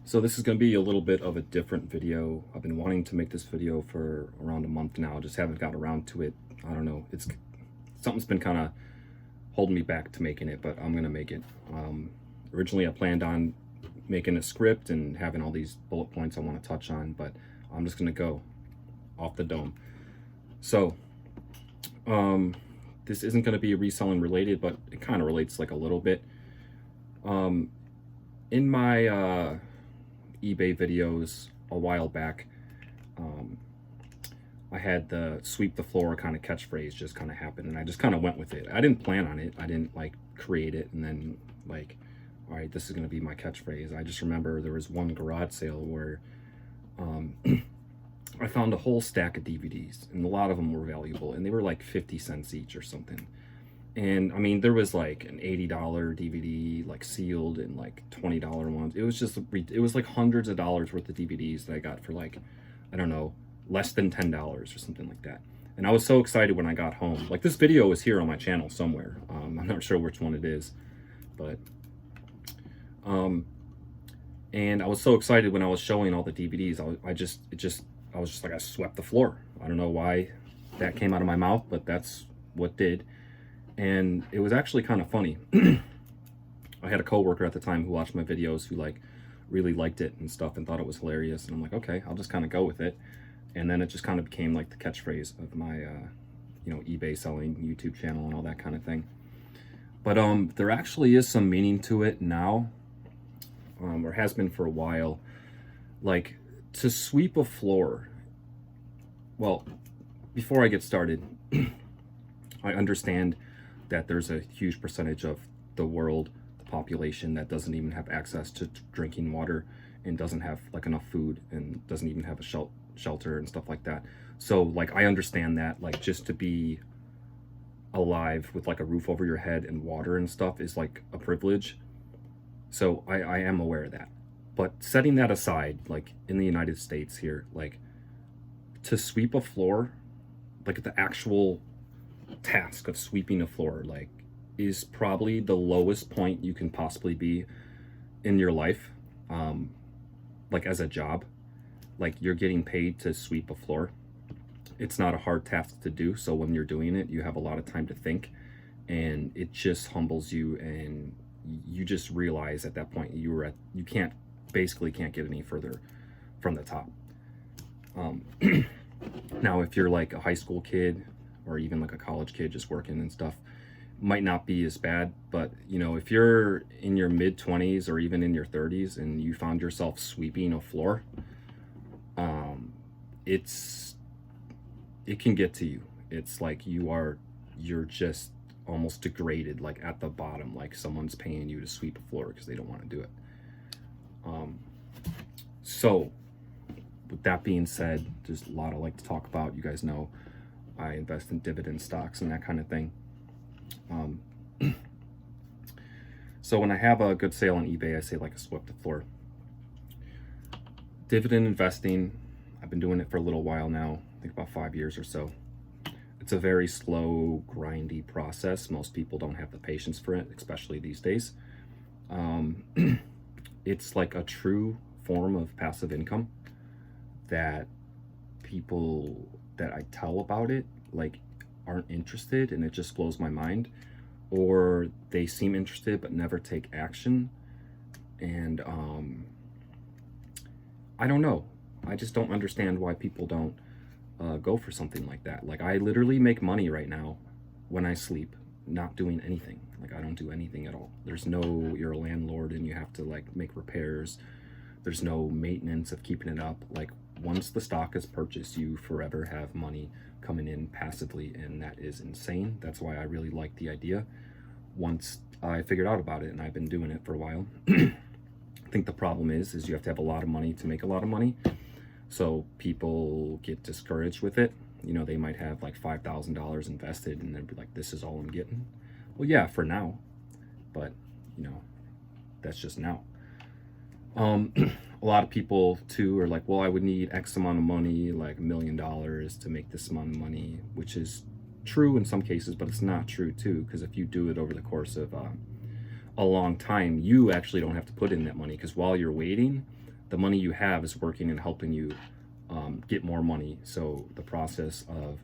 So this is going to be a little bit of a different video. I've been wanting to make this video for around a month now. Just haven't got around to it. I don't know. It's something's been kind of holding me back to making it, but I'm going to make it. Originally, I planned on making a script and having all these bullet points I want to touch on, but I'm just going to go off the dome. So this isn't going to be reselling related, but it kind of relates like a little bit. In my eBay videos a while back, I had the sweep the floor kind of catchphrase just kind of happen, and I just kind of went with it. I didn't plan on it. I didn't like create it and then like, all right, this is going to be my catchphrase. I just remember there was one garage sale where I found a whole stack of DVDs, and a lot of them were valuable, and they were like 50 cents each or something. And I mean, there was like an $80 DVD, like sealed, and like $20 ones. It was just, it was like hundreds of dollars worth of DVDs that I got for like, I don't know, less than $10 or something like that. And I was so excited when I got home. Like, this video is here on my channel somewhere. I'm not sure which one it is, but, and I was so excited when I was showing all the DVDs. I was just like, I swept the floor. I don't know why that came out of my mouth, but that's what did. And it was actually kind of funny. I had a coworker at the time who watched my videos who like really liked it and stuff and thought it was hilarious. And I'm like, okay, I'll just kind of go with it. And then it just kind of became like the catchphrase of my, eBay selling YouTube channel and all that kind of thing. But there actually is some meaning to it now, or has been for a while. Like, to sweep a floor. Well, before I get started, I understand that there's a huge percentage of the world, the population, that doesn't even have access to drinking water and doesn't have like enough food and doesn't even have a shelter and stuff like that. So like, I understand that, like, just to be alive with like a roof over your head and water and stuff is like a privilege. So I am aware of that. But setting that aside, like in the United States here, like, to sweep a floor, like the actual task of sweeping a floor, like, is probably the lowest point you can possibly be in your life, like as a job. Like, you're getting paid to sweep a floor. It's not a hard task to do, so when you're doing it, you have a lot of time to think, and it just humbles you, and you just realize at that point you basically can't get any further from the top. Now, if you're like a high school kid or even like a college kid just working and stuff, might not be as bad. But if you're in your mid-20s or even in your 30s and you found yourself sweeping a floor, it can get to you. It's like you're just almost degraded, like at the bottom, like someone's paying you to sweep a floor because they don't want to do it. So with that being said, there's a lot I like to talk about. You guys know I invest in dividend stocks and that kind of thing. So when I have a good sale on eBay, I say like, I swept the floor. Dividend investing, I've been doing it for a little while now, I think about 5 years or so. It's a very slow, grindy process. Most people don't have the patience for it, especially these days. It's like a true form of passive income that people that I tell about it like aren't interested, and it just blows my mind, or they seem interested but never take action. And I don't know, I just don't understand why people don't go for something like that. Like, I literally make money right now when I sleep not doing anything. Like, I don't do anything at all. There's no, you're a landlord and you have to like make repairs. There's no maintenance of keeping it up. Like, once the stock is purchased, you forever have money coming in passively, and that is insane. That's why I really like the idea once I figured out about it, and I've been doing it for a while. I think the problem is you have to have a lot of money to make a lot of money. So people get discouraged with it. They might have like $5,000 invested and they'd be like, this is all I'm getting. Well, yeah, for now, but that's just now. A lot of people too are like, well, I would need X amount of money, like $1 million to make this amount of money, which is true in some cases, but it's not true too, because if you do it over the course of a long time, you actually don't have to put in that money, because while you're waiting, the money you have is working and helping you get more money. So the process of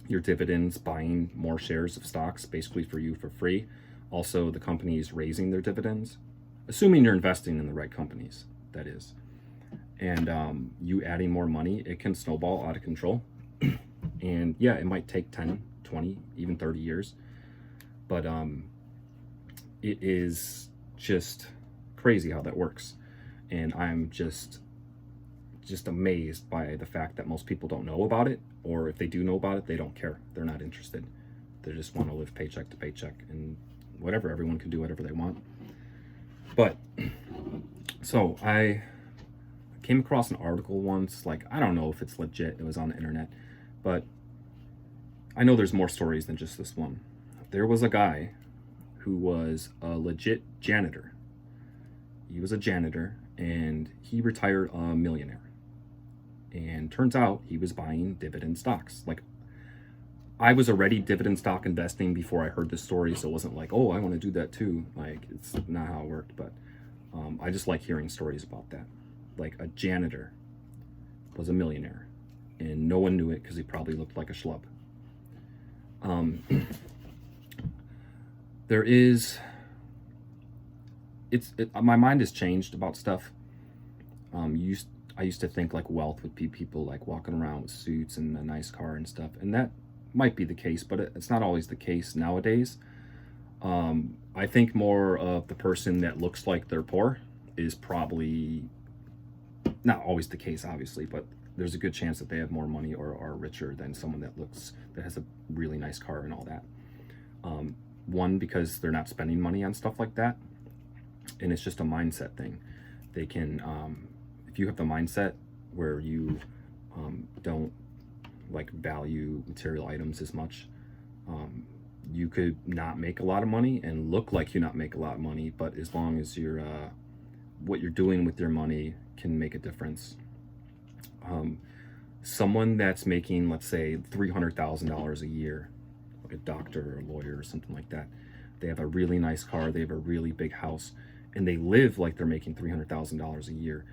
your dividends, buying more shares of stocks basically for you for free. Also, the companies raising their dividends, assuming you're investing in the right companies, that is. And you adding more money, it can snowball out of control. And yeah, it might take 10, 20, even 30 years. But it is just crazy how that works. And I'm just amazed by the fact that most people don't know about it, or if they do know about it, they don't care. They're not interested. They just want to live paycheck to paycheck, and whatever, everyone can do whatever they want. But so I came across an article once, like, I don't know if it's legit, it was on the internet, but I know there's more stories than just this one. There was a guy who was a legit janitor. He was a janitor, and he retired a millionaire. And turns out he was buying dividend stocks. Like, I was already dividend stock investing before I heard this story, so it wasn't like, oh, I want to do that too. Like, it's not how it worked, but I just like hearing stories about that. Like, a janitor was a millionaire, and no one knew it because he probably looked like a schlub. There is, my mind has changed about stuff. I used to think like wealth would be people like walking around with suits and a nice car and stuff, and that might be the case, but it's not always the case nowadays. I think more of the person that looks like they're poor is probably not always the case, obviously, but there's a good chance that they have more money or are richer than someone that has a really nice car and all that. One, because they're not spending money on stuff like that, and it's just a mindset thing. They can, if you have the mindset where you don't like value material items as much, you could not make a lot of money and look like you not make a lot of money, but as long as you're what you're doing with your money can make a difference. Someone that's making, let's say, $300,000 a year, like a doctor or a lawyer or something like that, they have a really nice car, they have a really big house, and they live like they're making $300,000 a year.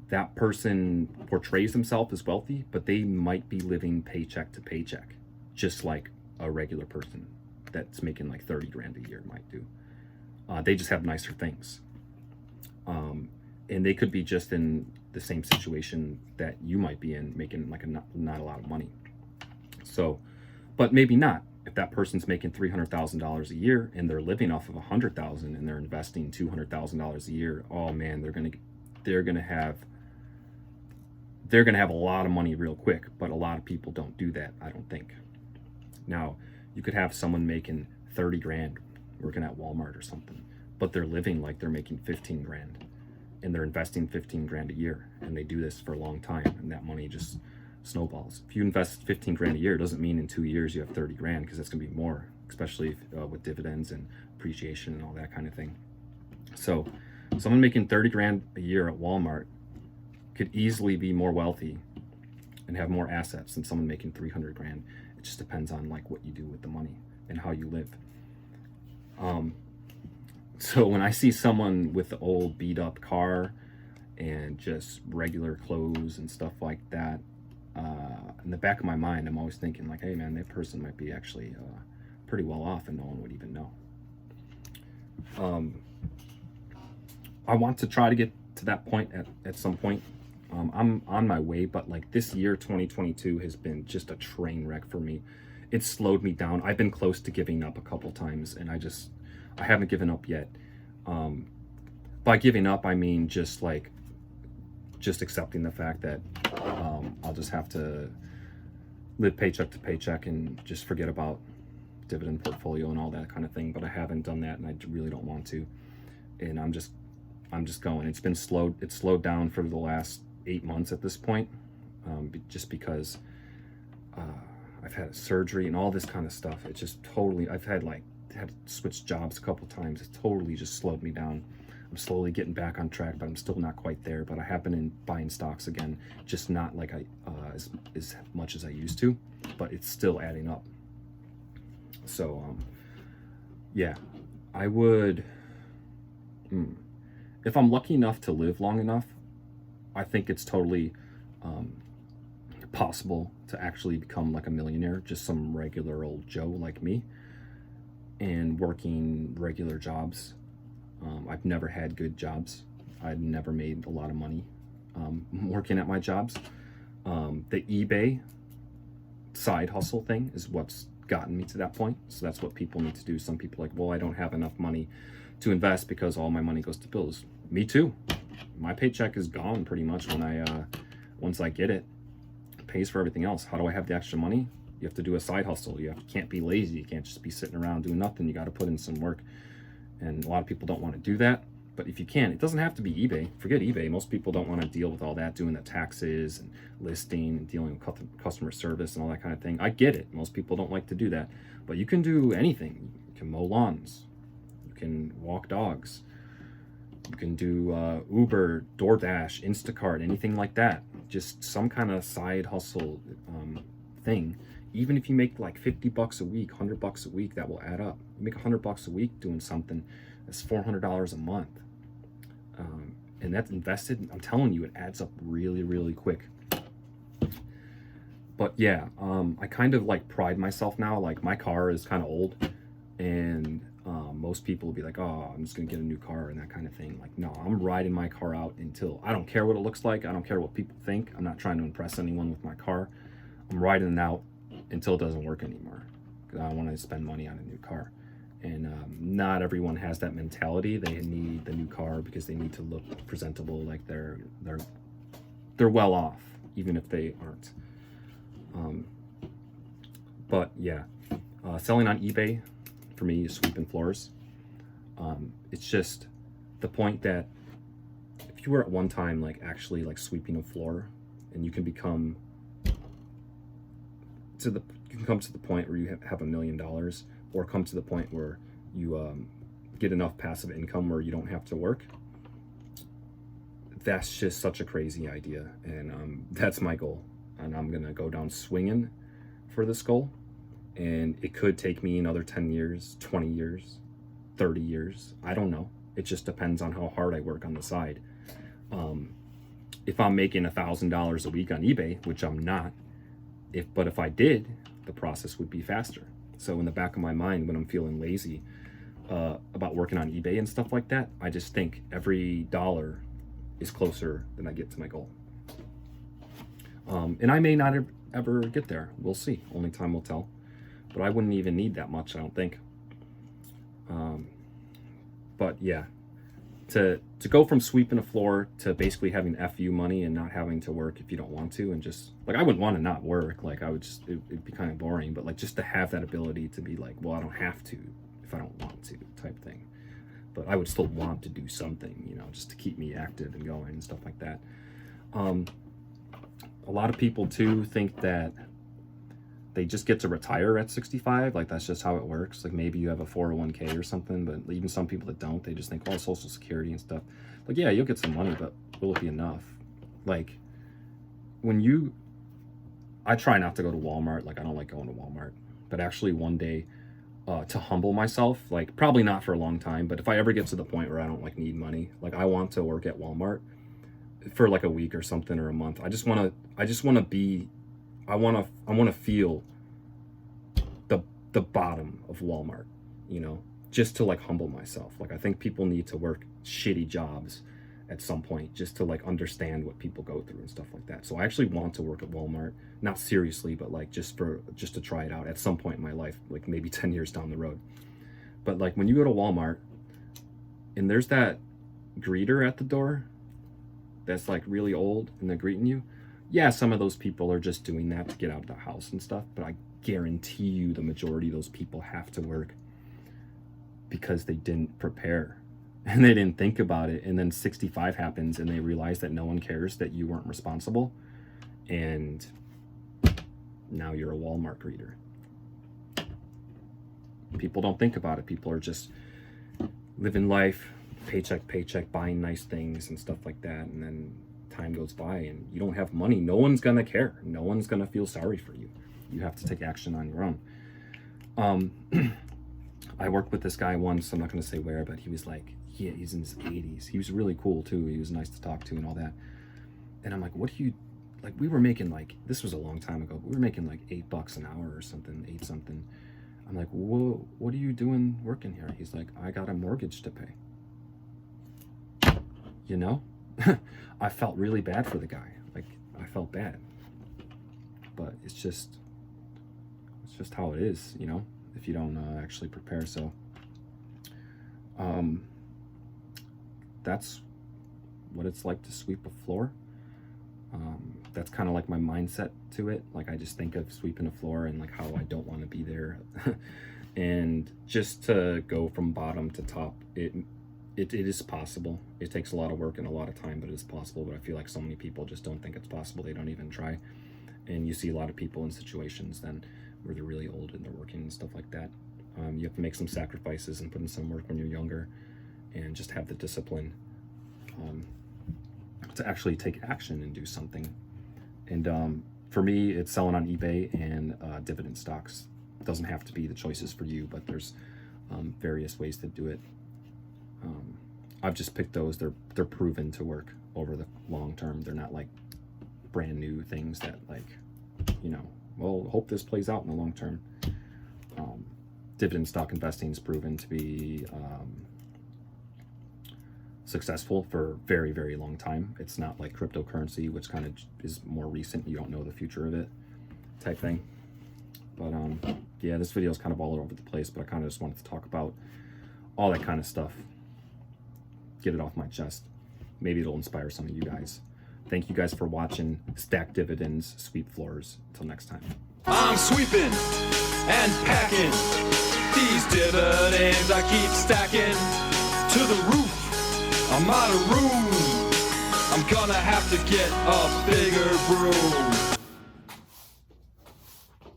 That person portrays themselves as wealthy, but they might be living paycheck to paycheck, just like a regular person that's making like 30 grand a year might do. They just have nicer things. And they could be just in the same situation that you might be in, making like not a lot of money. So, but maybe not. If that person's making $300,000 a year and they're living off of $100,000 and they're investing $200,000 a year, oh man, they're gonna have a lot of money real quick. But a lot of people don't do that, I don't think. Now, you could have someone making 30 grand working at Walmart or something, but they're living like they're making 15 grand and they're investing 15 grand a year, and they do this for a long time, and that money just snowballs. If you invest 15 grand a year, it doesn't mean in 2 years you have 30 grand, because that's gonna be more, especially with dividends and appreciation and all that kind of thing. So someone making 30 grand a year at Walmart could easily be more wealthy and have more assets than someone making 300 grand. It just depends on like what you do with the money and how you live. So when I see someone with the old beat up car and just regular clothes and stuff like that, in the back of my mind, I'm always thinking like, hey man, that person might be actually pretty well off and no one would even know. I want to try to get to that point at some point. I'm on my way, but like this year, 2022, has been just a train wreck for me. It's slowed me down. I've been close to giving up a couple times, and I haven't given up yet. By giving up, I mean just accepting the fact that I'll just have to live paycheck to paycheck and just forget about dividend portfolio and all that kind of thing. But I haven't done that, and I really don't want to. And I'm just going. It's slowed down for the last 8 months at this point, just because I've had surgery and all this kind of stuff. It just totally, I've had to switch jobs a couple times. It's totally just slowed me down. I'm slowly getting back on track, but I'm still not quite there. But I have been buying stocks again, just not like as much as I used to, but it's still adding up. So yeah, I would, if I'm lucky enough to live long enough, I think it's totally possible to actually become like a millionaire, just some regular old Joe like me, and working regular jobs. I've never had good jobs. I've never made a lot of money working at my jobs. The eBay side hustle thing is what's gotten me to that point. So that's what people need to do. Some people are like, well, I don't have enough money to invest because all my money goes to bills. Me too. My paycheck is gone pretty much when once I get it. It pays for everything else. How do I have the extra money? You have to do a side hustle. Can't be lazy. You can't just be sitting around doing nothing. You got to put in some work. And a lot of people don't want to do that. But if you can, it doesn't have to be eBay. Forget eBay. Most people don't want to deal with all that, doing the taxes and listing and dealing with customer service and all that kind of thing. I get it. Most people don't like to do that. But you can do anything. You can mow lawns. You can walk dogs. You can do Uber, DoorDash, Instacart, anything like that. Just some kind of side hustle thing. Even if you make like $50 a week, $100 a week, that will add up. You make $100 a week doing something, that's $400 a month. And that's invested, I'm telling you, it adds up really, really quick. But yeah, I kind of like pride myself now. Like my car is kind of old, and most people will be like, oh, I'm just gonna get a new car and that kind of thing. Like, no, I'm riding my car out until, I don't care what it looks like. I don't care what people think. I'm not trying to impress anyone with my car. I'm riding it out until it doesn't work anymore, because I don't want to spend money on a new car. And not everyone has that mentality. They need the new car because they need to look presentable, like they're well off, even if they aren't. But yeah, selling on eBay for me is sweeping floors. It's just the point that if you were at one time like actually like sweeping a floor, and you can become you can come to the point where you have $1 million, or come to the point where you get enough passive income where you don't have to work. That's just such a crazy idea, and that's my goal, and I'm gonna go down swinging for this goal. And it could take me another 10 years, 20 years, 30 years. I don't know. It just depends on how hard I work on the side. If I'm making $1,000 a week on eBay, which I'm not, but if I did, the process would be faster. So in the back of my mind, when I'm feeling lazy about working on eBay and stuff like that, I just think every dollar is closer than I get to my goal. And I may not ever get there. We'll see. Only time will tell. But I wouldn't even need that much, I don't think. But yeah, to go from sweeping a floor to basically having FU money and not having to work if you don't want to, and just like, I wouldn't want to not work. Like I would just, it'd be kind of boring, but like just to have that ability to be like, well, I don't have to if I don't want to, type thing. But I would still want to do something, you know, just to keep me active and going and stuff like that. A lot of people too think that they just get to retire at 65. Like that's just how it works. Like maybe you have a 401k or something, but even some people that don't, they just think, oh, Social Security and stuff. Like, yeah, you'll get some money, but will it be enough? Like I try not to go to Walmart. Like I don't like going to Walmart, but actually one day to humble myself, like probably not for a long time, but if I ever get to the point where I don't like need money, like I want to work at Walmart for like a week or something, or a month. I just want to feel the bottom of Walmart, you know, just to like humble myself. Like I think people need to work shitty jobs at some point just to like understand what people go through and stuff like that. So I actually want to work at Walmart, not seriously, but like just to try it out at some point in my life, like maybe 10 years down the road. But like when you go to Walmart and there's that greeter at the door that's like really old and they're greeting you, yeah, some of those people are just doing that to get out of the house and stuff, but I guarantee you the majority of those people have to work because they didn't prepare and they didn't think about it. And then 65 happens and they realize that no one cares, that you weren't responsible, and now you're a Walmart greeter. People don't think about it. People are just living life paycheck, paycheck, buying nice things and stuff like that, and then time goes by and you don't have money. No one's gonna care. No one's gonna feel sorry for you. You have to take action on your own. I worked with this guy once, I'm not gonna say where, but he was like, yeah, he's in his 80s. He was really cool too. He was nice to talk to and all that. And I'm like, what do you, like, we were making like, this was a long time ago, but we were making like $8 an hour or something, 8 something. I'm like, whoa, what are you doing working here? He's like, I got a mortgage to pay. You know, I felt really bad for the guy. Like, I felt bad, but it's just how it is, you know, if you don't actually prepare. So that's what it's like to sweep a floor. That's kind of like my mindset to it. Like, I just think of sweeping a floor and like how I don't want to be there. And just to go from bottom to top, it is possible. It takes a lot of work and a lot of time, but it is possible. But I feel like so many people just don't think it's possible. They don't even try. And you see a lot of people in situations then where they're really old and they're working and stuff like that. You have to make some sacrifices and put in some work when you're younger, and just have the discipline to actually take action and do something. And for me, it's selling on eBay and dividend stocks. It doesn't have to be the choices for you, but there's various ways to do it. I've just picked those. They're proven to work over the long term. They're not like brand new things that, like, you know, well, hope this plays out in the long term. Dividend stock investing is proven to be successful for very, very long time. It's not like cryptocurrency, which kind of is more recent. You don't know the future of it type thing. But yeah, this video is kind of all over the place, but I kind of just wanted to talk about all that kind of stuff. Get it off my chest. Maybe it'll inspire some of you guys. Thank you guys for watching Stack Dividends, Sweep Floors. Until next time. I'm sweeping and packing these dividends. I keep stacking to the roof. I'm out of room. I'm gonna have to get a bigger broom.